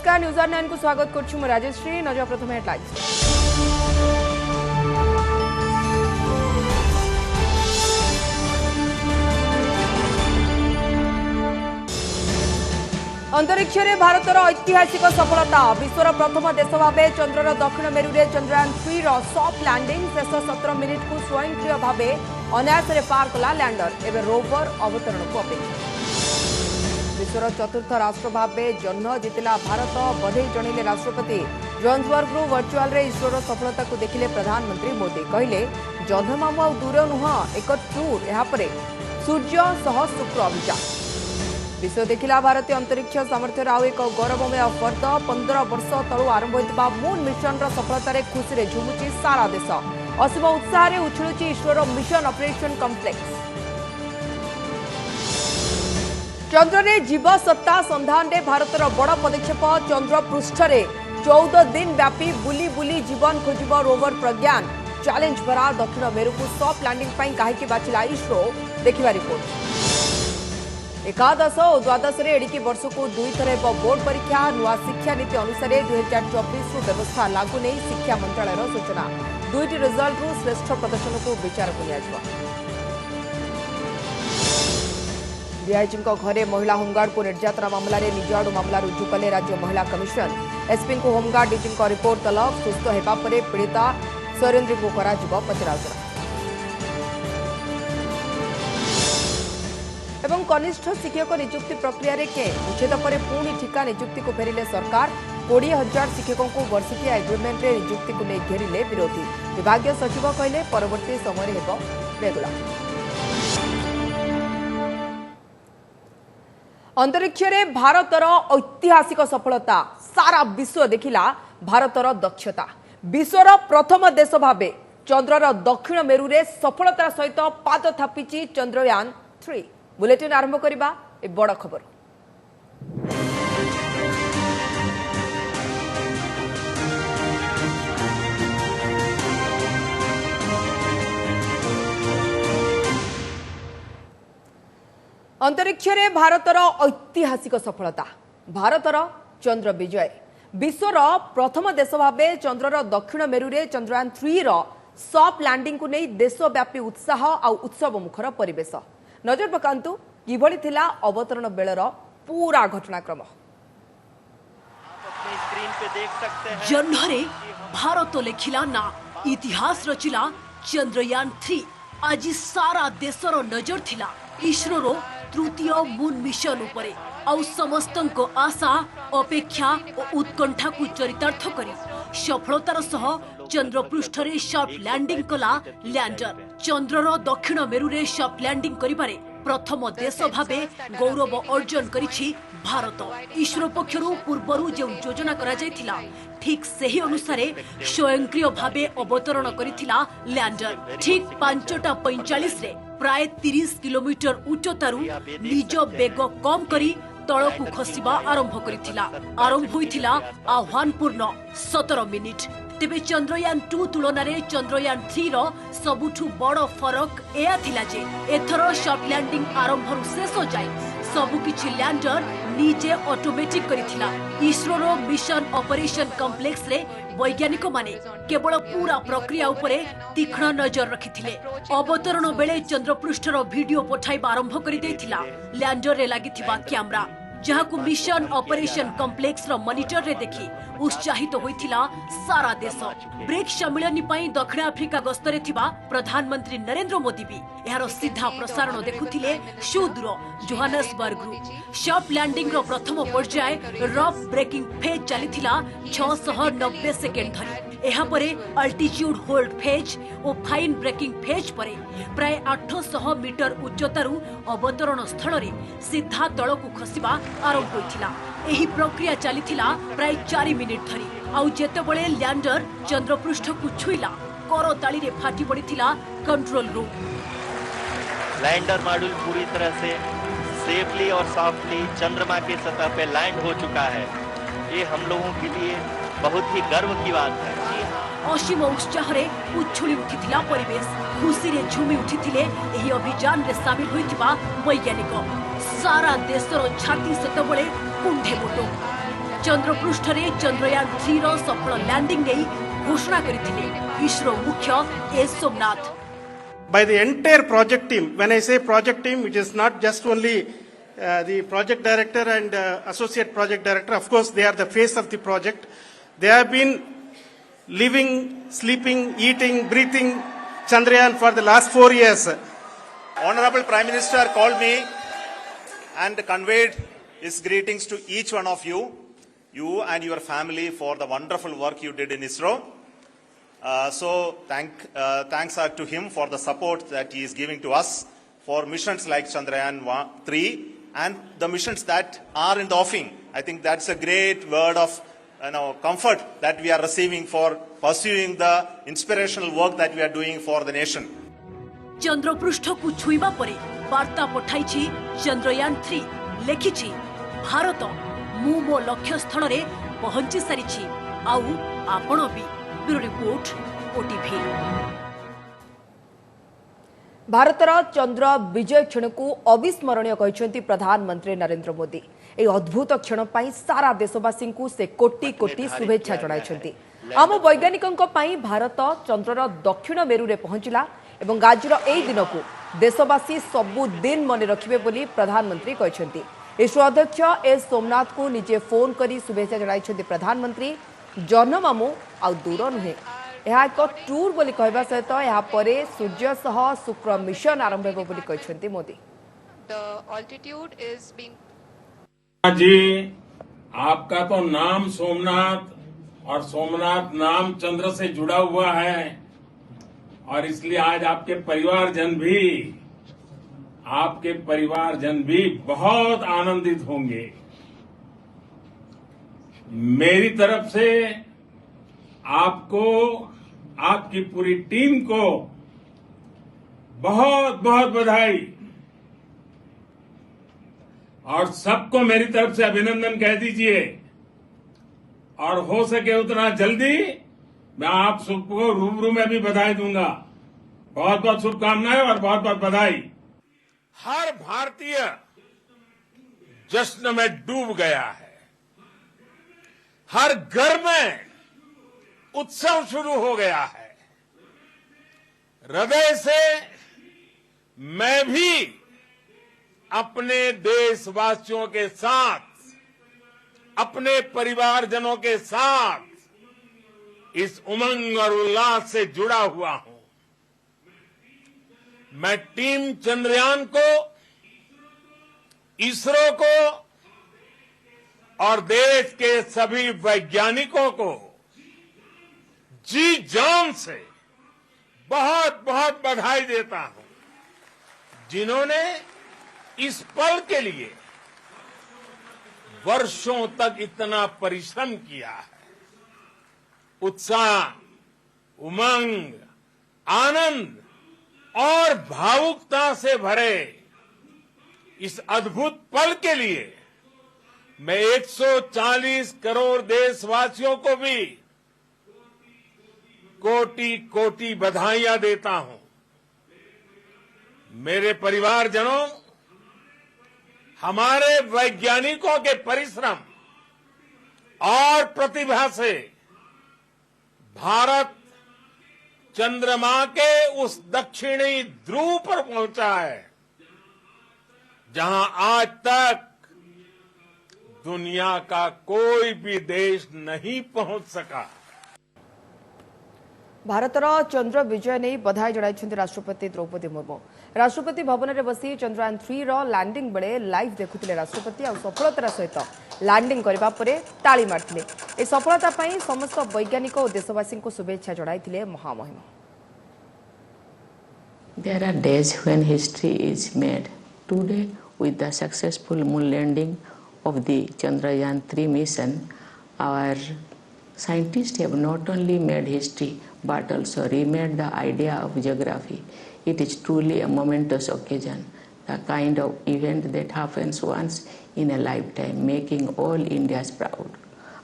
नमस्कार न्यूज 9 को स्वागत करछु म राजेश्री। नजर प्रथम हेडलाइंस। अंतरिक्ष रे भारतर ऐतिहासिक सफलता। विश्वर प्रथम देश भाव चंद्रर दक्षिण मेरु रे चंद्रयान 3 रो सॉफ्ट लैंडिंग शेष 17 मिनिट को स्वयंक्रिय भाव अनायास पार कला लैंडर। एवं रोवर अवतरण को अपेक्षा। विश्वर चतुर्थ राष्ट्र भाव जन्म जीतिला भारत बधाई जनइले राष्ट्रपति। जोहान्सबर्ग वर्चुअल रे इसरोर सफलता को देखिले प्रधानमंत्री मोदी। कहले जन्मामु आ दूर नुह एक टूर यापर सूर्य सह शुक्र अभियान। विश्व देखिला भारतीय अंतरिक्ष सामर्थ्य आउ एक गौरवमय फर्द। 15 वर्ष तलू आरंभ होता मून मिशन सफलतार खुशी रे झुमुची सारा देश। असीम उत्साह उछुलुची इसरोर मिशन ऑपरेशन कॉम्प्लेक्स। चंद्र रे जीव सत्ता संधान रे भारतर बड़ पदक्षेप। चंद्र पृष्ठ रे 14 दिन व्यापी बुली बुली जीवन खोजिब रोवर प्रज्ञान। चैलेंज भरा दक्षिण मेरु को सॉफ्ट लैंडिंग पई काहेकि बाछिला इसरो देखिबा रिपोर्ट। एकादश और द्वादश एडिकी वर्ष को 2 थर बोर्ड परीक्षा। नुआ शिक्षा नीति अनुसार 2024 व्यवस्था लागू नहीं शिक्षा मंत्रालय सूचना। 2टी रिजल्ट रु श्रेष्ठ प्रदर्शन को विचार को डीआईजी घरे महिला होमगार्ड को निर्यातना मामलें निज आड़ मामला रुजु कले राज्य महिला कमिशन। एसपी को होमगार्ड डीजी रिपोर्ट तलब। सुस्थ होगा पीड़िता स्वरेन्द्री को पचराउचरा। एवं कनिष्ठ शिक्षक नियुक्ति प्रक्रिया रे के उच्छेद पर पुणी ठिका नियुक्ति को फेरिले सरकार। 20,000 शिक्षकों को वर्षिकिया एग्रीमेंट रे नियुक्ति को नहीं घेरिले विरोधी। विभागीय सचिव कहले परवर्ती समय हेबो रेगुलर। अंतरिक्ष रे भारतर ऐतिहासिक सफलता। सारा विश्व देखिला भारतर दक्षता। विश्वर प्रथम देश भावे चंद्रर दक्षिण मेरु रे सफलतार सहित पाद थापिची चंद्रयान 3। बुलेटिन आरंभ करिबा ए बड़ खबर। अंतरिक्ष रे भारतर ऐतिहासिक सफलता। भारतर चंद्र विजय। विश्वर प्रथम देश भावे चंद्रर दक्षिण मेरु रे चंद्रयान 3 रो सॉफ्ट लैंडिंग को नहीं देशव्यापी उत्साह और उत्सव मुखर परिवेश। नजर पकांतु किभଳି थिला अवतरण बेलर पूरा घटनाक्रम। जन्मरे भारत लेखिला ना इतिहास रचिला चंद्रयान 3। आज सारा देशर नजर थिला इसरोर तृतीय मून मिशन उपरे। आउ समस्तंको आशा अपेक्षा और उत्कंठा को चरितार्थ करी सफलतार सह चंद्र पृष्ठ रे सॉफ्ट लैंडिंग कला लैंडर। चंद्रर दक्षिण मेरु रे सॉफ्ट लैंडिंग करिबारे प्रथम देश भावे गौरव अर्जन करिछि भारत। इसरो पक्षरु पूर्वरु जो योजना करा जायथिला ठीक सही अनुसारे स्वयंक्रिय भावे अवतरण करिथिला लैंडर। ठीक 5:45 रे प्राय 30 किलोमीटर उच्चतारु निज बेग कम करी तळकु खसिबा आरंभ करिथिला। आरंभ होइथिला आह्वानपूर्ण 17 मिनिट। तेबे चंद्रयान 2 तुलन में चंद्रयान 3 रो सबुठु बड़ फरक एया थिला जे एथर सॉफ्ट लैंडिंग आरंभरु शेष जाय सबुकिछि लैंडर निजे ऑटोमेटिक करिथिला। इसरोर मिशन ऑपरेशन कॉम्प्लेक्स रे वैज्ञानिक माने केवल पूरा प्रक्रिया उपरे तीक्ष्ण नजर रखिथिले। अवतरण बेले चंद्रपृष्ठर वीडियो पठाइबा आरंभ करि दैथिला लैंडर रे लागिथिबा कैमरा, जहां मिशन ऑपरेशन कॉम्प्लेक्स रो मॉनिटर रे देखि उत्साहित होइथिला सारा देश। ब्रिक्स सम्मेलन पई दक्षिण आफ्रिका गस्तरे थिबा प्रधानमंत्री नरेंद्र मोदी भी यार सीधा प्रसारण देखुथिले सुदूर जोहान्सबर्ग रु। सॉफ्ट लैंडिंग रो प्रथम पर्याय रफ ब्रेकिंग फेज चलीथिला 690 सेकेंड धरी। एहा परे अल्टीट्यूड होल्ड फेज और फाइन ब्रेकिंग फेज परे प्राय 800 मीटर उच्चतारु अवतरण स्थल रे सीधा तळकु खसिबा आरंभ होइथिला। एही प्रक्रिया चलीथिला प्राय 4 मिनिट धरी। आउ जेतेबेले लैंडर चंद्रपृष्ठ को छुईला करताली रे फाटी पड़ीथिला कंट्रोल रूम। लैंडर मॉड्यूल पूरी तरह से सेफली और सॉफ्टली चंद्रमा की सतह पे लैंड हो चुका है। ये हम लोगों के लिए बहुत ही गर्व की बात है। असीम उत्साह रे उछुली उठिथिला परिवेश। खुशी रे झुमी उठिथिले एही अभियान रे शामिल होइथिबा वैज्ञानिक। सारा देशर छाती सेतबेले कुंढे मोटो। चंद्रपृष्ठ रे चंद्रयान 3 रो सफल लैंडिंग नहीं घोषणा करिथिले इसरो मुख्य S Somnath. By the entire project team, when I say project team, it is not just only the project director and associate project director. Of course, they are the face of the project. They have been living, sleeping, eating, breathing Chandrayaan for the last 4 years. Honorable Prime Minister called me and conveyed his greetings to each one of you and your family for the wonderful work you did in ISRO. So thanks are to him for the support that he is giving to us for missions like Chandrayaan 3 and the missions that are in the offing. I think that's a great word of comfort that we are receiving for pursuing the inspirational work that we are doing for the nation. चंद्रपृष्ठ को छुईबा परे वार्ता पठाइछि चंद्रयान 3 लेखिछि भारत मु मो लक्ष्य स्थल रे पहुंची सारिछि आउ आपण भी। Bureau report OTV. भारतर चंद्र विजय क्षण को अविस्मरणीय कहते प्रधानमंत्री नरेंद्र मोदी। ए अद्भुत क्षण पाई सारा देशवासी को से कोटी कोटी शुभेच्छा जणाइछन्ति। आम वैज्ञानिकों पाई भारत चंद्रर दक्षिण मेरु रे पहुंचला एवं आजिर एई दिन को देशवासी सबु दिन मन रखिबे बोली प्रधानमंत्री कहछन्ति। इसरो अध्यक्ष एस सोमनाथ को निजे फोन करी शुभेच्छा जणाइछन्ति प्रधानमंत्री। जनमामु आ दूर नुहे यह एक टूर बोली कहबा सहित यह परे सूर्य सह शुक्र मिशन आरंभ हेबो बोली कहछन्ति Modi. The altitude is being जी आपका तो नाम सोमनाथ और सोमनाथ नाम चंद्र से जुड़ा हुआ है और इसलिए आज आपके परिवारजन भी बहुत आनंदित होंगे। मेरी तरफ से आपको आपकी पूरी टीम को बहुत बहुत बधाई और सबको मेरी तरफ से अभिनंदन कह दीजिए और हो सके उतना जल्दी मैं आप सबको रूबरू में भी बधाई दूंगा। बहुत बहुत शुभकामनाएं और बहुत बहुत बधाई। हर भारतीय जश्न में डूब गया है। हर घर में उत्सव शुरू हो गया है। हृदय से मैं भी अपने देशवासियों के साथ, अपने परिवारजनों के साथ इस उमंग और उल्लास से जुड़ा हुआ हूं। मैं टीम चंद्रयान को, इसरो को और देश के सभी वैज्ञानिकों को जी जान से बहुत बहुत बधाई देता हूं, जिन्होंने इस पल के लिए वर्षों तक इतना परिश्रम किया है। उत्साह, उमंग, आनंद और भावुकता से भरे इस अद्भुत पल के लिए मैं 140 करोड़ देशवासियों को भी कोटि कोटि बधाइयां देता हूं। मेरे परिवारजनों, हमारे वैज्ञानिकों के परिश्रम और प्रतिभा से भारत चंद्रमा के उस दक्षिणी ध्रुव पर पहुंचा है जहां आज तक दुनिया का कोई भी देश नहीं पहुंच सका। भारतर चंद्र विजय नहीं बधाई जणाइछन्ति राष्ट्रपति द्रौपदी मुर्मू। राष्ट्रपति भवन में बसी चंद्रयान 3 रो लैंडिंग बेले लाइव देखुथिले राष्ट्रपति आ सफलतार सहित लैंडिंग करबा परे ताली मारथिले। ए सफलता पई समस्त वैज्ञानिक और देशवासी को शुभेच्छा जणाइथिले महामहिम। There are days when history is made. Today, with the successful moon landing of the Chandrayaan 3 mission, our scientists have not only made history but also remade the idea of geography. It is truly a momentous occasion, the kind of event that happens once in a lifetime, making all Indians proud.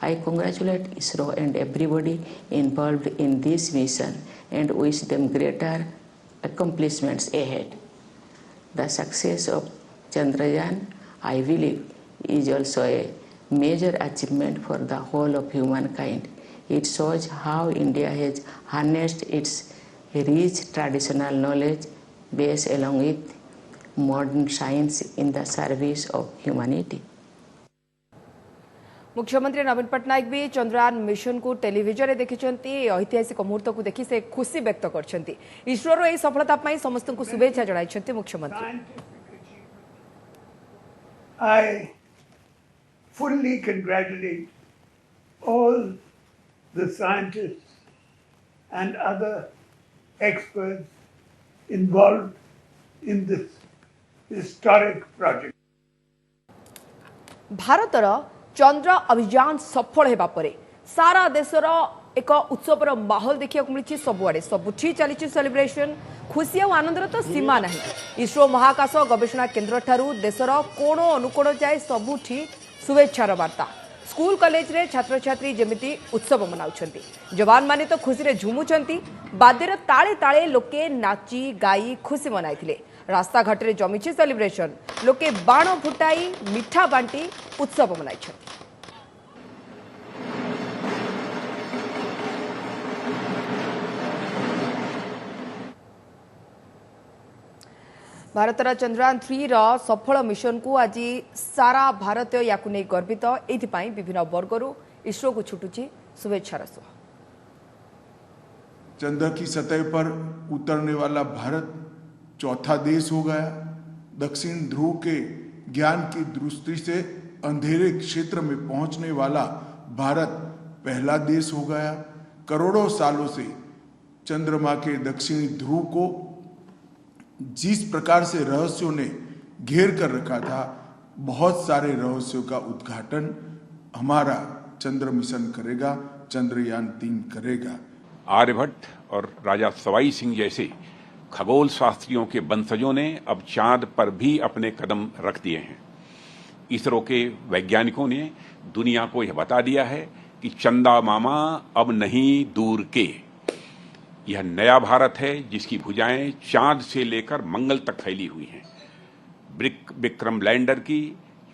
I congratulate ISRO and everybody involved in this mission and wish them greater accomplishments ahead. The success of Chandrayaan, I believe, is also a major achievement for the whole of humankind. It shows how India has harnessed its rich traditional knowledge base along with modern science in the service of humanity. मुख्यमंत्री नवीन पट्टनायक भी Chandrayaan mission को television देखिंट ऐतिहासिक मुहूर्त को देखि से खुशी व्यक्त कर इसरोर यह सफलता समस्त को शुभेच्छा जणाई मुख्यमंत्री। I fully congratulate all the scientists and other experts involved in this historic project. भारतर चंद्र अभियान सफल हेबा परे सारा देशर एक उत्सवर माहौल देखा मिली सबुआड़े सबुठी चली सेलिब्रेशन खुशी और आनंदर तो सीमा नहीं। इसरो महाकाश गवेषणा केन्द्र ठारू देशर कोण अनुकोण जाए सबुठी शुभेच्छार वार्ता। स्कूल कॉलेज रे छात्र छात्री जमिति उत्सव मनाउछंती जवान माने तो खुशी रे झुमुछंती बाद्यर ताळे ताळे लोके नाची गाई खुशी मनाइथिले रास्ता घाट रे जमिछि सेलिब्रेशन लोके बाण फुटाई मिठा बांटी उत्सव मनाइछंती। भारतर चंद्रयान 3 सफल मिशन को आज सारा भारत या गर्वित एथिपाई विभिन्न वर्गरू इसरो को छुटुची शुभेच्छार सुह। चंद्र की सतह पर उतरने वाला भारत चौथा देश हो गया। दक्षिण ध्रुव के ज्ञान की दृष्टि से अंधेरे क्षेत्र में पहुंचने वाला भारत पहला देश हो गया। करोड़ों सालों से चंद्रमा के दक्षिणी ध्रुव को जिस प्रकार से रहस्यों ने घेर कर रखा था, बहुत सारे रहस्यों का उद्घाटन हमारा चंद्र मिशन करेगा, चंद्रयान 3 करेगा। आर्यभट्ट और राजा सवाई सिंह जैसे खगोल शास्त्रियों के वंशजों ने अब चांद पर भी अपने कदम रख दिए हैं। इसरो के वैज्ञानिकों ने दुनिया को यह बता दिया है कि चंदा मामा अब नहीं दूर के। यह नया भारत है जिसकी भुजाएं चांद से लेकर मंगल तक फैली हुई हैं। विक्रम लैंडर की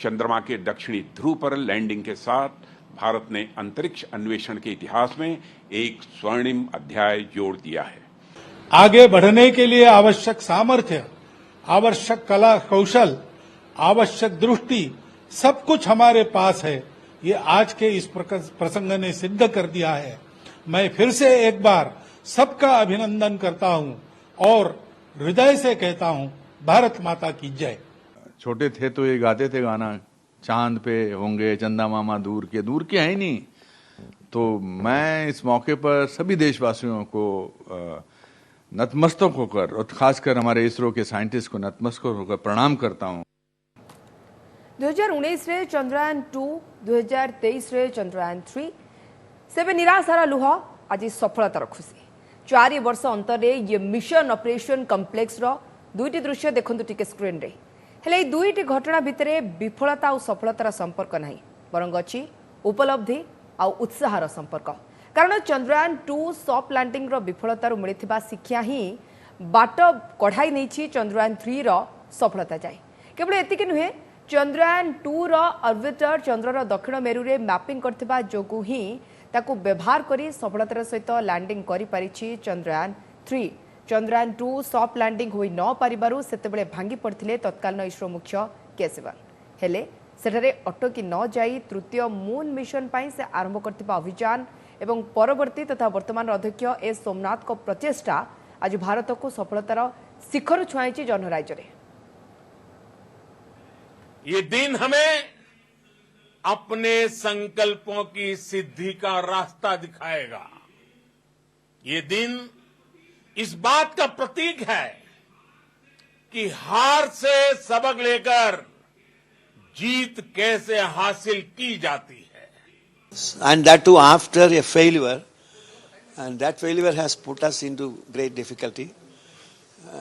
चंद्रमा के दक्षिणी ध्रुव पर लैंडिंग के साथ भारत ने अंतरिक्ष अन्वेषण के इतिहास में एक स्वर्णिम अध्याय जोड़ दिया है। आगे बढ़ने के लिए आवश्यक सामर्थ्य, आवश्यक कला कौशल, आवश्यक दृष्टि सब कुछ हमारे पास है। ये आज के इस प्रसंग ने सिद्ध कर दिया है। मैं फिर से एक बार सबका अभिनंदन करता हूं और हृदय से कहता हूं भारत माता की जय। छोटे थे तो ये गाते थे गाना, चांद पे होंगे चंदा मामा दूर के है ही नहीं। तो मैं इस मौके पर सभी देशवासियों को नतमस्तक होकर और खासकर हमारे इसरो के साइंटिस्ट को नतमस्तक होकर प्रणाम करता हूं। 2019 रे चंद्रयान 2, 2023 रे चंद्रयान 3 सेबे निराशार लुह आज सफलतार खुशी। 4 वर्ष अंतर ये मिशन ऑपरेशन कम्प्लेक्स रो दुईटी दृश्य देखंतु टिके स्क्रीन रे। हेले दुईटी घटना भितरे विफलता और सफलतार संपर्क नहीं, बरंग अछि उपलब्धि और उत्साहर संपर्क। कारण चंद्रयान 2 सॉफ्ट लैंडिंग रो विफलतार मिलिथिबा शिक्षा ही बाट कढ़ाई नहीं चंद्रयान 3 रो सफलता जाए। केवल एतिक नुहे, चंद्रयान 2 रो ऑर्बिटर चंद्रर दक्षिण मेरु रे मैपिंग करथिबा जोगु ही ताकू व्यवहार करी सफलतार सहित लैंडिंग करि पारिछि चंद्रयान 3। चंद्रयान 2 सॉफ्ट लैंडिंग होई न पारिबारु सेतेबेले भांगी पड़थिले तत्कालीन इसरो मुख्य के सिवन। हेले सेठारे अटकी न जाई तृतीय मून मिशन पाई से आरंभ करथिबा अभियान एवं परवर्ती तथा वर्तमान अध्यक्ष एस सोमनाथ को प्रचेष्टा आज भारत को सफलतार शिखर छुआई जन्मराज्य रे। ये दिन हमें अपने संकल्पों की सिद्धि का रास्ता दिखाएगा। ये दिन इस बात का प्रतीक है कि हार से सबक लेकर जीत कैसे हासिल की जाती है। And that too after a failure, and that failure has put us into great difficulty,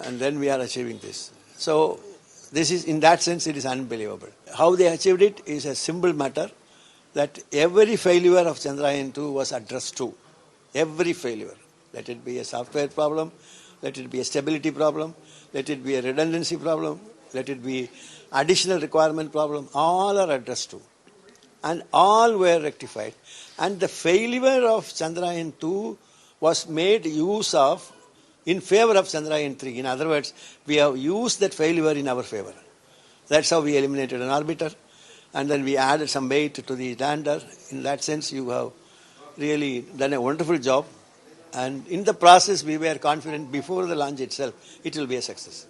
and then we are achieving this. So this is, in that sense, it is unbelievable. How they achieved it is a simple matter, that every failure of Chandrayaan 2 was addressed to. Every failure. Let it be a software problem, let it be a stability problem, let it be a redundancy problem, let it be additional requirement problem, all are addressed to. and all were rectified. And the failure of Chandrayaan-2 was made use of in favor of Chandrayaan-3. In other words, we have used that failure in our favor. That's how we eliminated an orbiter, and then we added some weight to the lander. In that sense, you have really done a wonderful job. And in the process, we were confident before the launch itself, it will be a success.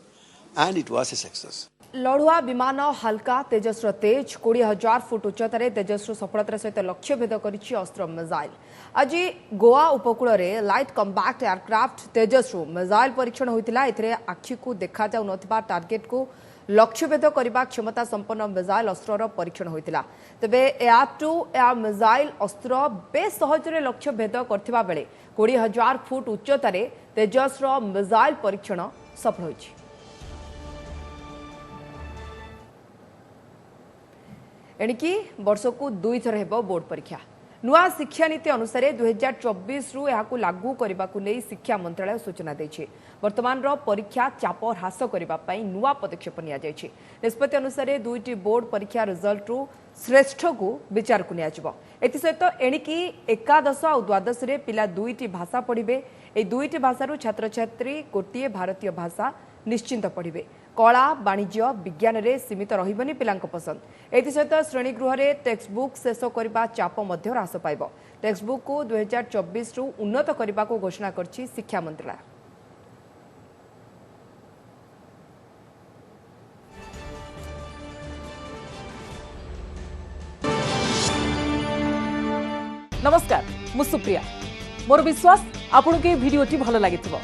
And it was a success. लड़ुआ विमान हल्का तेजस्र तेज 20,000 foot उच्चतार तेजस्र सफलतार सहित लक्ष्य भेद करिछि अस्त्र missile. आज गोवा उपकूल में light compact aircraft तेजस्र missile परीक्षण होता। एथिरे आखि को देखा जाउ नथिबा टार्गेट को लक्ष्य भेद करने क्षमता संपन्न मिसाइल अस्त्र परीक्षण होता। तेबे एयर टू एयर मिसाइल अस्त्र बेस सहजरे लक्ष्य भेद करथिबा बेले 20,000 फुट उच्चतार तेजस्र मिसाइल परीक्षण सफल होइछि। एणिकी वर्ष को 2 थर हेबो बोर्ड परीक्षा। नुआ शिक्षा नीति अनुसार 2024 रु यहाकू लागू करने को नहीं शिक्षा मंत्रालय सूचना देछि। वर्तमान रो परीक्षा चाप ह्रास करने नुआ पदक्षेप निया जायछि। निष्पत्ति अनुसार 2टी बोर्ड परीक्षा रिजल्ट रु श्रेष्ठ को विचार को नियाजिबो। एथि सहित एणिकी एकादश और द्वादश रे पिला 2टी भाषा पढ़िबे। ए 2टी भाषारू छात्र छात्री गोटे भारतीय भाषा निश्चिंत पढ़िबे। कला वाणिज्य विज्ञान रे सीमित रहिबनी पिलांक पसंद। एथि सहित श्रेणी गृह रे टेक्स्ट बुक शेष करबा चाप मध्य ह्रास पाइबो। टेक्स्ट बुक को 2024 रु उन्नत करबा को घोषणा करछि शिक्षा मंत्रालय। नमस्कार, मु सुप्रिया। मोर विश्वास आपन के वीडियोटी भल लागिथिबो।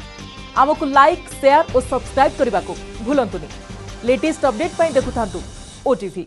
आमको लाइक शेयर और सब्सक्राइब करने को भूलंतुनी। लेटेस्ट अपडेट पाई देखुथांतु ओटीवी।